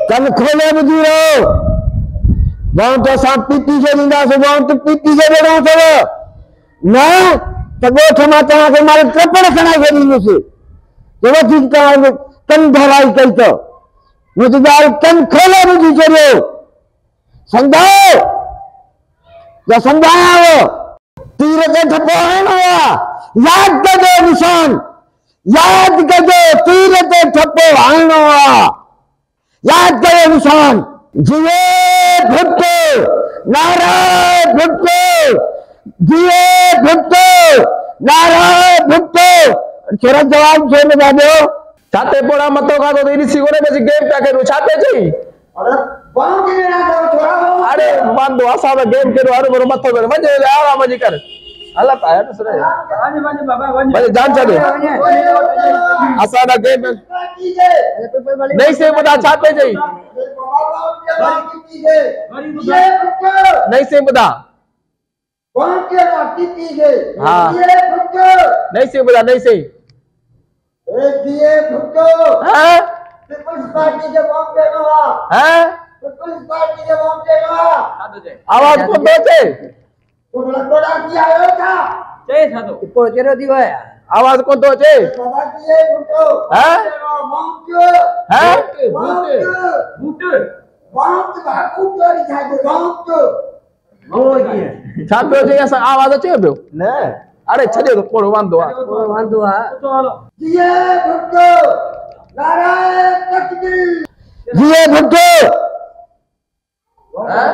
कल खोले बुझी रहो गाँव तो साथ पीपी से निंदा से गाँव तो पीपी से बेड़ा सब ना तो वो थमा तना के मारे कपड़े खना के नीचे से तो वो चीज का कन धराई कई तो मुझे जाल कन खोले बुझी चलो समझाओ या समझाया वो तीर के ठप्पो है ना याद कर दो निशान याद कर दो तीर के ठप्पो है ना याद करो निशान जिए भुट्टो नाराय भुट्टो जिए भुट्टो नाराय भुट्टो छोरा जवाब छे लगा दो छाते पोड़ा मतो का तो इनी सिगोरे में गेम क्या करू छाते जी अरे बांध के ना दो छोरा अरे बांधो असा में गेम करो अरे बरो मतो कर वजे आराम जी कर हला पाया तो सरे वाजे वाजे बाबा वाजे जान चले असा ना गेम नहीं से बता छाते जी नहीं से बता कौन के लाठी पीजे हां नहीं से बता नहीं से ए दिए भुट्टो हैं पीपल्स पार्टी के बम देवा हैं पीपल्स पार्टी के बम देवा आवाज को दो छे तो लड़कोड़ा की आयो था छे छातो इपो चेरो दिवाया आवाज को दो छे बाबा दिए भुट्टो हैं बम क्यों हैं भुट्टो बम भाकू चोरी था बम क्यों हो गया छातो जे ऐसा आवाज अचे पियो ना अरे छजे तो पोड़ो वांदो आ जिए भुट्टो नाराय तकबीर जिए भुट्टो हैं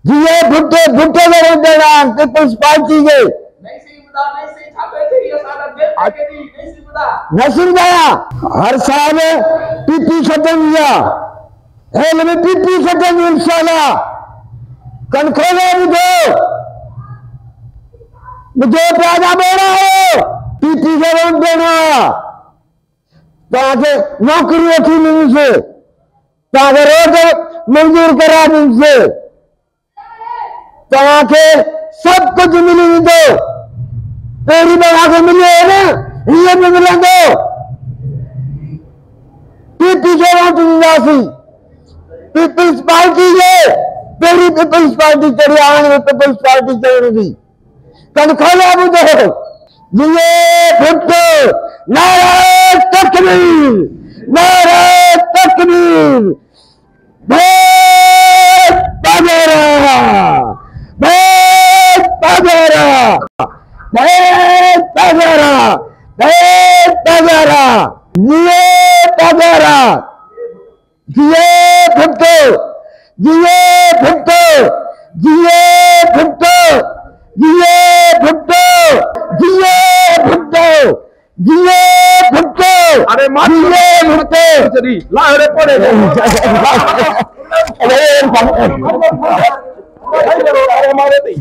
जिए भुट्टो भुट्टो में देना पीपल्स पार्टी के नहीं से बता नहीं से छाते जी ये सारा गेम के दी नहीं से बता नसीब गया हर साल पीपी खत्म हुआ हेल में पीपी खत्म इंशाल्लाह कन खोले मुझे पैदा बोला हो पीपी से वोट देना ताकि नौकरी अच्छी मिल से ताकि रोड मंजूर करा मिल से ताकि सब कुछ मिली दो तेरी बना के मिले है ना ये भी मिला दो पीपी से वोट निवासी पीपल्स पार्टी है तेरी पीपल्स पार्टी तेरी आने में पीपल्स पार्टी चल रही कल खोला मुझे जिए भुट्टो नाराय तकबीर नाराय तकबीर भेद पगेरा भेद पगेरा भेद पगेरा भेद पगेरा जिए पगेरा जिए भुट्टो जिए भुट्टो जिए भुट्टो जिए भुट्टो जिए भुट्टो जिए भुट्टो अरे मार जिए भुट्टो चली ला रे पड़े अरे अरे मारे दी